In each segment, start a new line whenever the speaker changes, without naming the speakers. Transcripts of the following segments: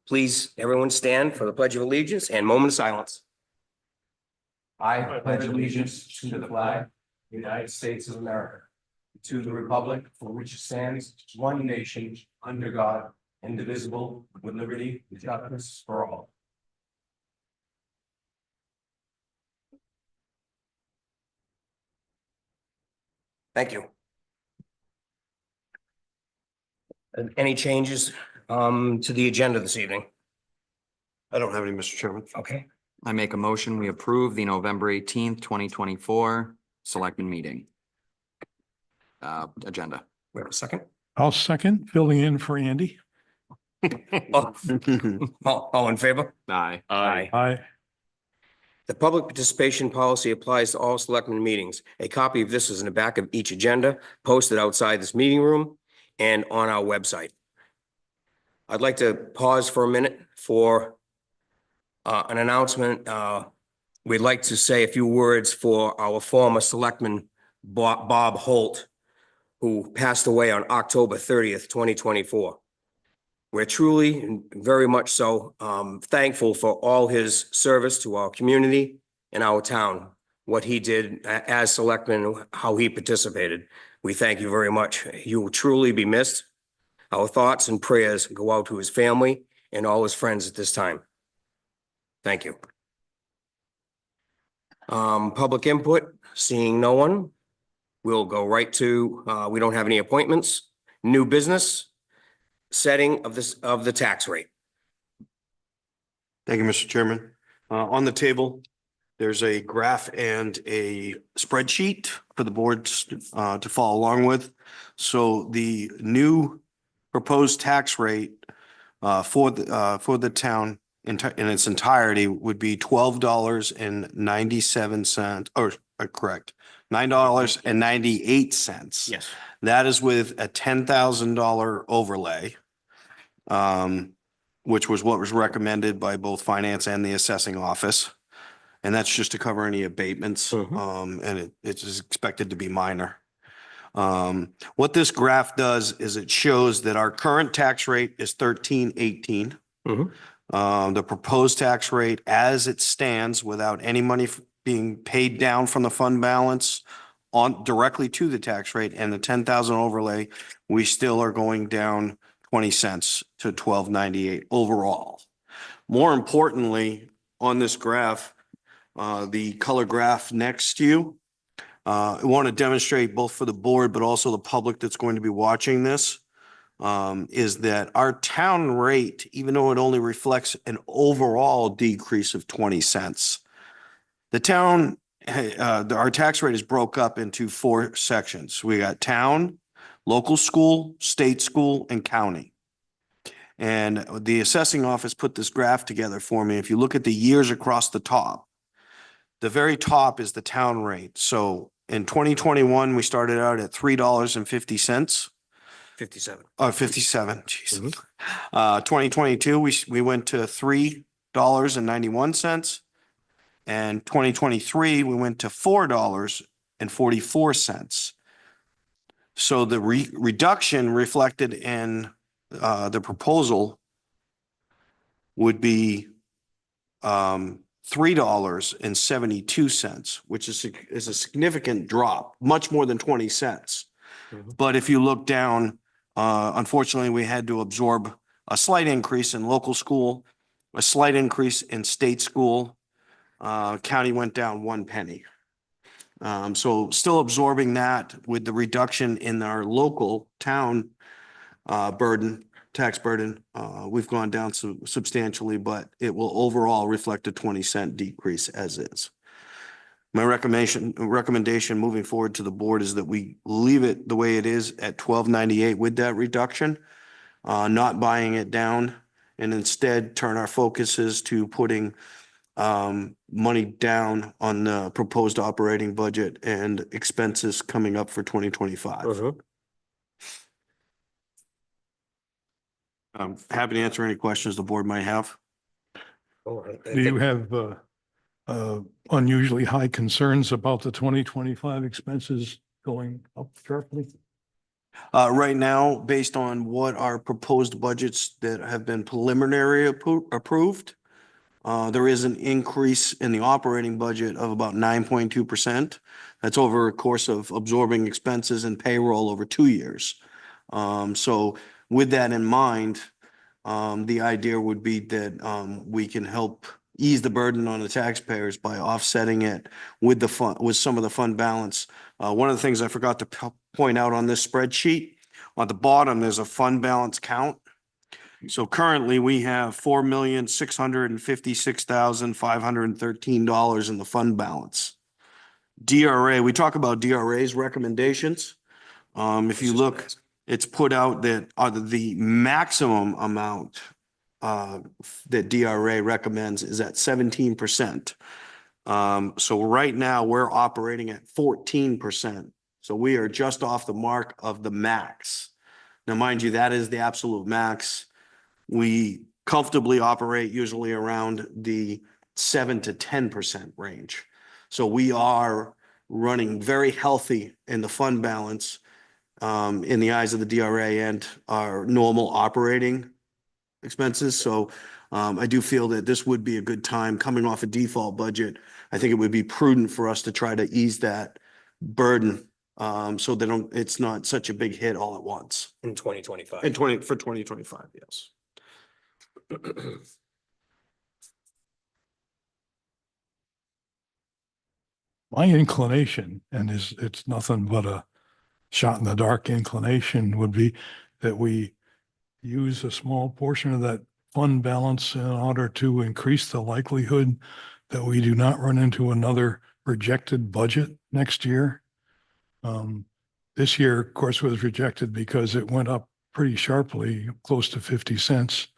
Please, everyone stand for the Pledge of Allegiance and moment of silence.
I pledge allegiance to the flag of the United States of America, to the republic for which it stands, one nation, under God, indivisible, with liberty and justice for all.
Thank you. Any changes to the agenda this evening?
I don't have any, Mr. Chairman.
Okay.
I make a motion, we approve the November 18th, 2024 Selectmen Meeting agenda.
We have a second.
I'll second, filling in for Andy.
All in favor?
Aye.
Aye.
The public participation policy applies to all selectmen meetings. A copy of this is in the back of each agenda, posted outside this meeting room and on our website. I'd like to pause for a minute for an announcement. We'd like to say a few words for our former selectman, Bob Holt, who passed away on October 30th, 2024. We're truly and very much so thankful for all his service to our community and our town, what he did as selectman, how he participated. We thank you very much. You will truly be missed. Our thoughts and prayers go out to his family and all his friends at this time. Thank you. Public input, seeing no one, we'll go right to, we don't have any appointments. New business, setting of the tax rate.
Thank you, Mr. Chairman. On the table, there's a graph and a spreadsheet for the boards to follow along with. So the new proposed tax rate for the town in its entirety would be $12.97, or correct, $9.98.
Yes.
That is with a $10,000 overlay, which was what was recommended by both finance and the assessing office. And that's just to cover any abatements, and it is expected to be minor. What this graph does is it shows that our current tax rate is 13.18. The proposed tax rate as it stands without any money being paid down from the fund balance on directly to the tax rate and the 10,000 overlay, we still are going down 20 cents to 12.98 overall. More importantly, on this graph, the color graph next to you, I want to demonstrate both for the board, but also the public that's going to be watching this, is that our town rate, even though it only reflects an overall decrease of 20 cents, the town, our tax rate is broke up into 4 sections. We got town, local school, state school, and county. And the assessing office put this graph together for me. If you look at the years across the top, the very top is the town rate. So in 2021, we started out at $3.50.
57.
57. Geez. 2022, we went to $3.91. And 2023, we went to $4.44. So the reduction reflected in the proposal would be $3.72, which is a significant drop, much more than 20 cents. But if you look down, unfortunately, we had to absorb a slight increase in local school, a slight increase in state school. County went down 1 penny. So still absorbing that with the reduction in our local town tax burden, we've gone down substantially, but it will overall reflect a 20-cent decrease as is. My recommendation moving forward to the board is that we leave it the way it is at $12.98 with that reduction, not buying it down, and instead turn our focuses to putting money down on the proposed operating budget and expenses coming up for 2025. I'm happy to answer any questions the board might have.
Do you have unusually high concerns about the 2025 expenses going up sharply?
Right now, based on what our proposed budgets that have been preliminary approved, there is an increase in the operating budget of about 9.2%. That's over a course of absorbing expenses and payroll over 2 years. So with that in mind, the idea would be that we can help ease the burden on the taxpayers by offsetting it with the fund, with some of the fund balance. One of the things I forgot to point out on this spreadsheet, on the bottom, there's a fund balance count. So currently, we have $4,656,513 in the fund balance. DRA, we talk about DRA's recommendations. If you look, it's put out that the maximum amount that DRA recommends is at 17%. So right now, we're operating at 14%. So we are just off the mark of the max. Now, mind you, that is the absolute max. We comfortably operate usually around the 7 to 10% range. So we are running very healthy in the fund balance in the eyes of the DRA and our normal operating expenses. So I do feel that this would be a good time coming off a default budget. I think it would be prudent for us to try to ease that burden so that it's not such a big hit all at once.
In 2025.
For 2025, yes.
My inclination, and it's nothing but a shot in the dark inclination, would be that we use a small portion of that fund balance in order to increase the likelihood that we do not run into another rejected budget next year. This year, of course, was rejected because it went up pretty sharply, close to 50 cents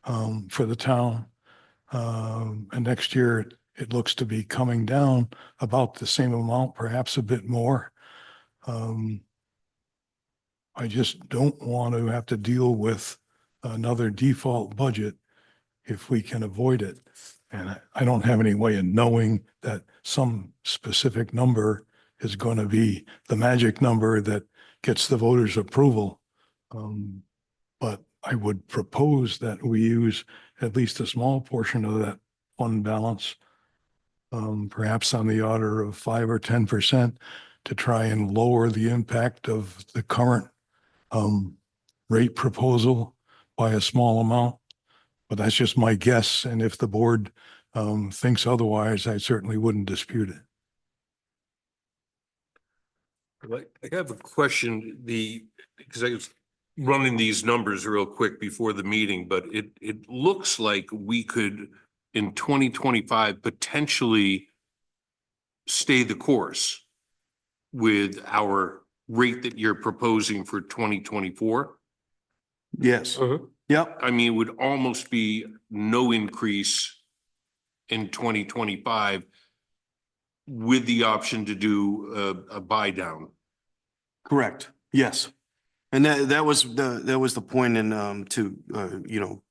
for the town. And next year, it looks to be coming down about the same amount, perhaps a bit more. I just don't want to have to deal with another default budget if we can avoid it. And I don't have any way of knowing that some specific number is going to be the magic number that gets the voters' approval. But I would propose that we use at least a small portion of that fund balance, perhaps on the order of 5 or 10%, to try and lower the impact of the current rate proposal by a small amount. But that's just my guess. And if the board thinks otherwise, I certainly wouldn't dispute it.
I have a question, because I was running these numbers real quick before the meeting, but it looks like we could, in 2025, potentially stay the course with our rate that you're proposing for 2024.
Yes. Yep.
I mean, it would almost be no increase in 2025 with the option to do a buy down.
Correct. Yes. And that was the point in to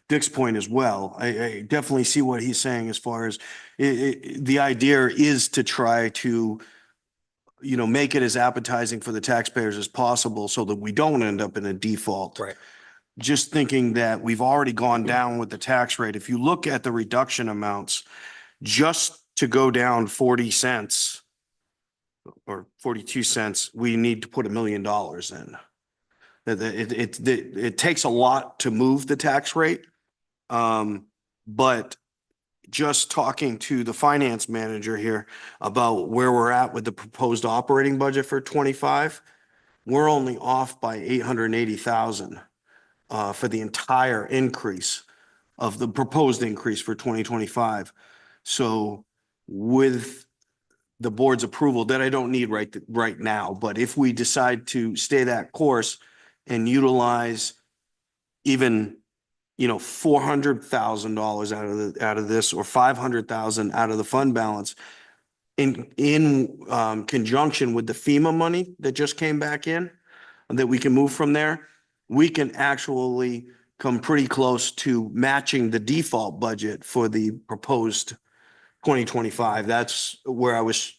Dick's point as well. I definitely see what he's saying as far as the idea is to try to make it as appetizing for the taxpayers as possible so that we don't end up in a default.
Right.
Just thinking that we've already gone down with the tax rate. If you look at the reduction amounts, just to go down 40 cents or 42 cents, we need to put $1 million in. It takes a lot to move the tax rate. But just talking to the finance manager here about where we're at with the proposed operating budget for 25, we're only off by 880,000 for the entire increase of the proposed increase for 2025. So with the board's approval that I don't need right now, but if we decide to stay that course and utilize even $400,000 out of this or 500,000 out of the fund balance in conjunction with the FEMA money that just came back in, that we can move from there, we can actually come pretty close to matching the default budget for the proposed 2025. That's where I was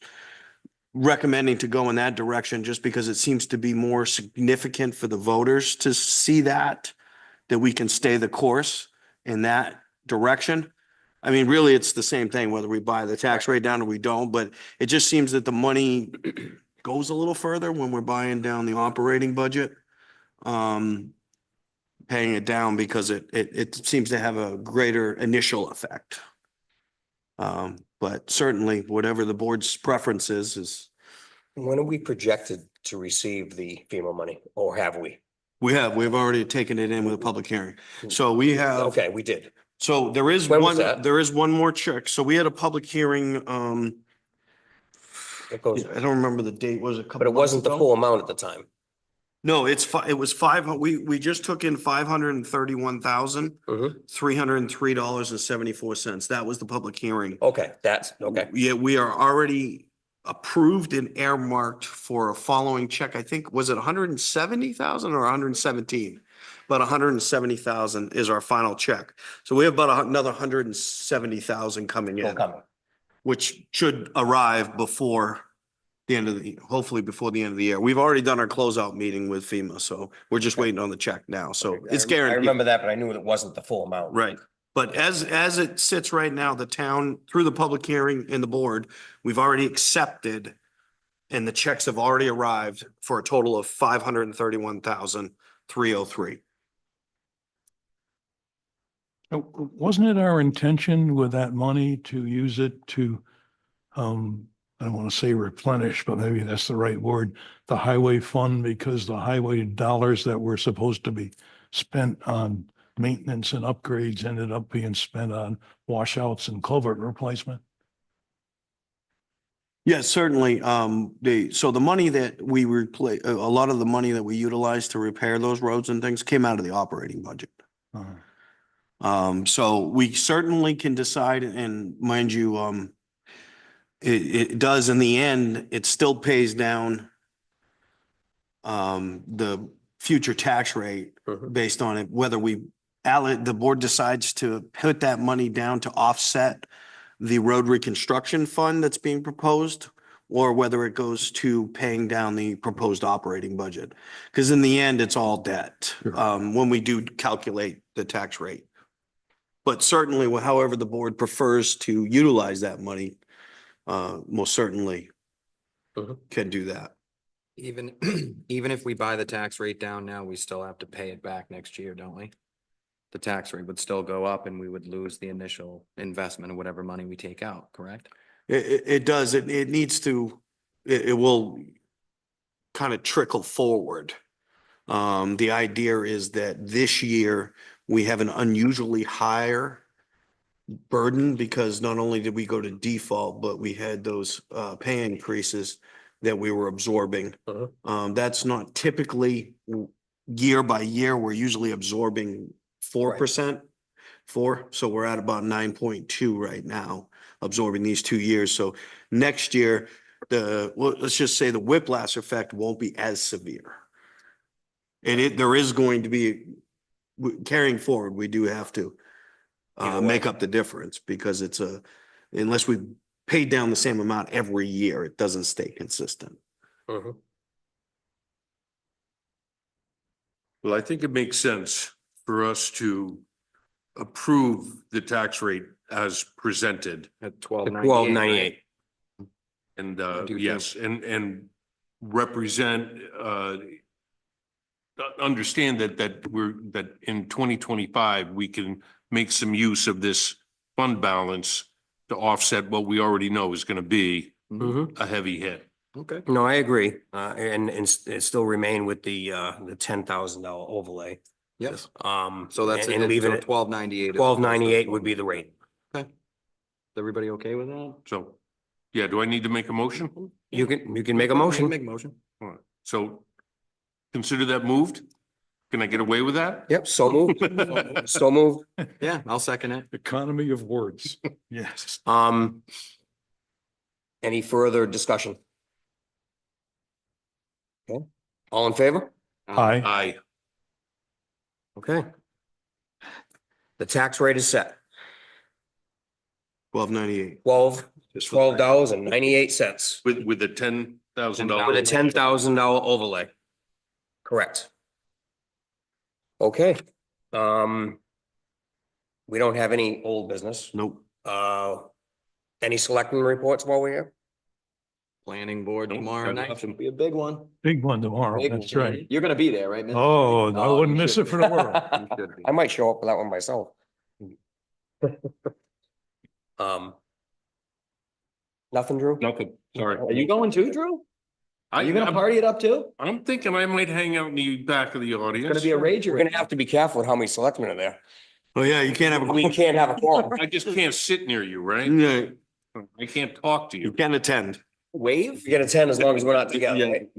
recommending to go in that direction just because it seems to be more significant for the voters to see that we can stay the course in that direction. I mean, really, it's the same thing, whether we buy the tax rate down or we don't, but it just seems that the money goes a little further when we're buying down the operating budget. Paying it down because it seems to have a greater initial effect. But certainly whatever the board's preference is
When are we projected to receive the FEMA money, or have we?
we've already taken it in with a public hearing. So we have.
Okay, we did.
So there is
When was
one,
that?
there is one more check. So we had a public hearing,
It goes,
I don't remember the date, was it a couple
but it
months
wasn't the
ago?
full amount at the time.
No, it was we just took in $531,303.74. That was the public hearing.
Okay, that's, okay.
Yeah, we are already approved and earmarked for a following check. I think, was it 170,000 or 117? But 170,000 is our final check. So we have about another 170,000 coming
Still
in,
coming.
which should arrive before the end of hopefully before the end of the year. We've already done our closeout meeting with FEMA, so we're just waiting on the check now. So it's
I
guaranteed.
remember that, but I knew it wasn't the full amount.
Right. But as it sits right now, the town, through the public hearing and the board, we've already accepted and the checks have already arrived for a total of 531,303.
Wasn't it our intention with that money to use it to, I don't want to say replenish, but maybe that's the right word, the highway fund, because the highway dollars that were supposed to be spent on maintenance and upgrades ended up being spent on washouts and culvert replacement?
Yes, certainly. So the money that we replace, a lot of the money that we utilized to repair those roads and things came out of the operating budget. So we certainly can decide, and mind you, it does in the end, it still pays down the future tax rate based on it, whether the board decides to put that money down to offset the road reconstruction fund that's being proposed, or whether it goes to paying down the proposed operating budget. Because in the end, it's all debt, when we do calculate the tax rate. But certainly, however the board prefers to utilize that money, most certainly can do that.
Even, even if we buy the tax rate down now, we still have to pay it back next year, don't we? The tax rate would still go up and we would lose the initial investment of whatever money we take out, correct?
It does, it needs to, it will kind of trickle forward. The idea is that this year we have an unusually higher burden because not only did we go to default, but we had those pay increases that we were absorbing. That's not typically year by year. We're usually absorbing 4%, so we're at about 9.2 right now, absorbing these 2 years. So next year, let's just say the whiplash effect won't be as severe. And there is going to be, carrying forward, we do have to make up the difference because unless we pay down the same amount every year, it doesn't stay consistent.
Well, I think it makes sense for us to approve the tax rate as presented.
At 12.98.
1298.
And
do
yes, and represent, understand that in 2025, we can make some use of this fund balance to offset what we already know is going to be a heavy hit.
Okay.
No, I agree. And still remain with the $10,000 overlay.
Yes.
So
So that's
and leaving it,
12.98.
1298 would be the rate.
Okay. Is everybody okay with that?
So, yeah, do I need to make a motion?
You can make a motion.
Make a motion.
All right. So consider that moved? Can I get away with that?
Yep, so moved. So moved.
Yeah, I'll second it.
Economy of words. Yes.
Any further discussion? Okay, all in favor?
Aye.
Aye.
Okay. The tax rate is set.
$12.98.
$12.98
With the $10,000.
with a $10,000 overlay. Correct. Okay. We don't have any old business.
Nope.
Any selecting reports while we're here?
Planning board
Nope,
tomorrow
got
night
nothing.
should be a big one.
Big one tomorrow.
Big
That's
one.
right.
You're gonna be there, right? Mr.
Oh, I
you
wouldn't miss
should
it for the world.
You should be.
I might show up for that one myself. Nothing, Drew?
Nothing, sorry.
Are you going too, Drew? Are you gonna
I'm-
party it up too?
I'm thinking I might hang out in the back of the audience.
It's gonna be a rager.
We're gonna have to be careful with how many selectmen are there.
Oh, yeah, you can't have
We can't have a quorum.
I just can't sit near you, right?
Yeah,
I can't talk to
you
you.
can attend.
Wave? You get a 10 as long as we're not together,
Yeah.
right?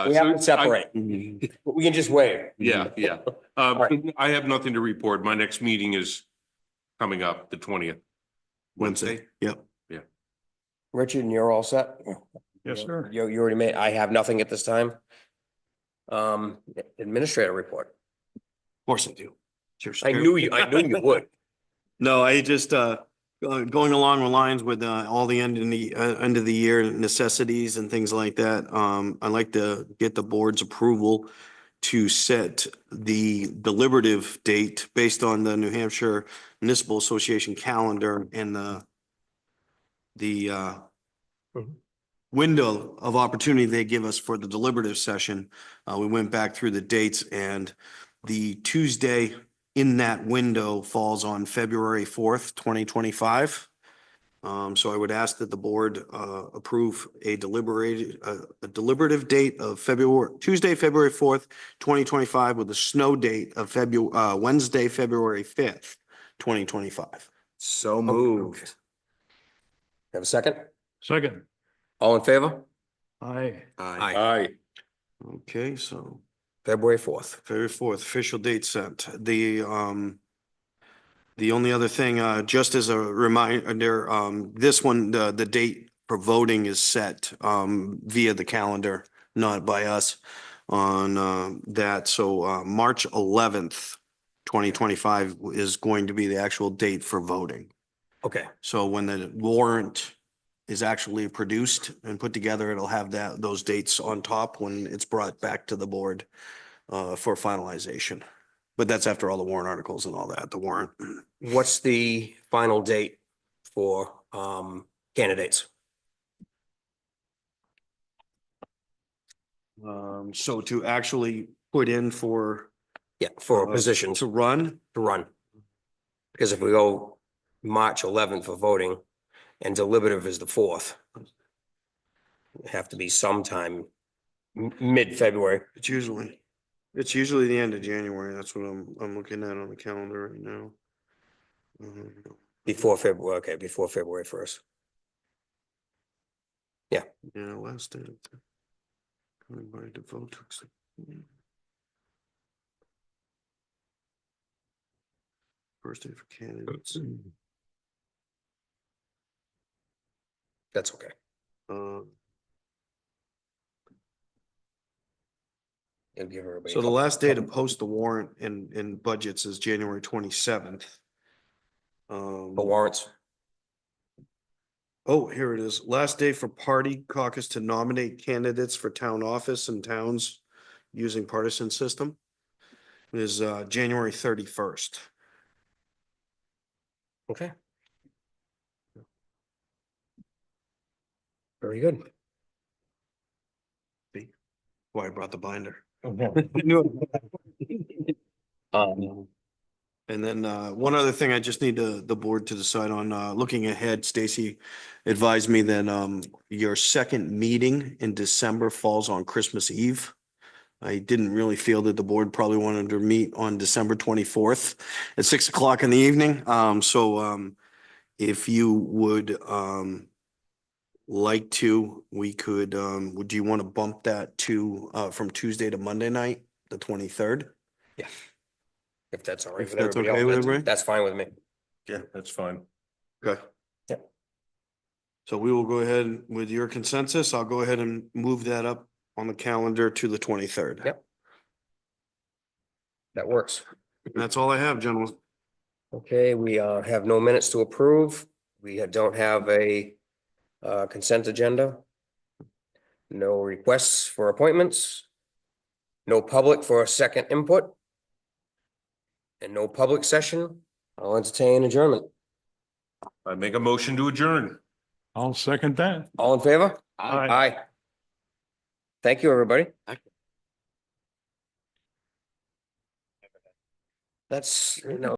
We have to separate.
Mhm.
But we can just wave.
Yeah, yeah.
right.
I have nothing to report. My next meeting is coming up, the 20th.
Wednesday. Yep.
Richard, and you're all set?
Yes, sir.
You already made, I have nothing at this time. Administrator report.
Of course I do.
I knew you would.
No, I just, going along the lines with, all the end of the year necessities and things like that. I'd like to get the board's approval to set the deliberative date based on the New Hampshire Municipal Association calendar and the window of opportunity they give us for the deliberative session. We went back through the dates, and the Tuesday in that window falls on February 4th, 2025. So I would ask that the board approve a deliberative date of Tuesday, February 4th, 2025, with a snow date of Wednesday, February 5th, 2025.
So moved.
Have a second?
Second.
All in favor?
Aye.
Aye.
Aye.
Okay, so
February 4th.
February 4th, official date set. The only other thing, just as a reminder, this one, the date for voting is set via the calendar, not by us on that. So March 11th, 2025 is going to be the actual date for voting.
Okay,
So when the warrant is actually produced and put together, it'll have those dates on top when it's brought back to the board for finalization. But that's after all the warrant articles and all that, the warrant.
what's the final date for candidates?
So to actually put in for
Yeah, for positions
to run,
to run. Because if we go March 11th for voting and deliberative is the 4th, it have to be sometime mid-February.
it's usually the end of January. That's what I'm looking at on the calendar right now.
Before February, okay, before February 1st.
Yeah, last day. Everybody to vote. First day for candidates.
That's okay. It'll give everybody.
So the last day to post the warrant in budgets is January 27th.
The warrants.
Oh, here it is. Last day for party caucus to nominate candidates for town office and towns using partisan system is January 31st.
Okay. Very good.
Why I brought the binder. And then one other thing I just need the board to decide on, looking ahead, Stacy advised me that your second meeting in December falls on Christmas Eve. I didn't really feel that the board probably wanted to meet on December 24th at 6 o'clock in the evening. So if you would like to, we could, would you want to bump that to from Tuesday to Monday night, the 23rd?
Yeah. If that's all right
If
with
that's
everybody
okay
else,
with
that's-
everybody?
that's fine with me.
Yeah, that's fine.
Okay.
Yeah.
So we will go ahead with your consensus. I'll go ahead and move that up on the calendar to the 23rd.
Yep. That works.
That's all I have, gentlemen.
Okay, we have no minutes to approve. We don't have a consent agenda. No requests for appointments. No public for a second input. And no public session. I'll entertain adjournment.
I make a motion to adjourn.
I'll second that.
All in favor?
Aye.
Aye. Thank you, everybody. That's,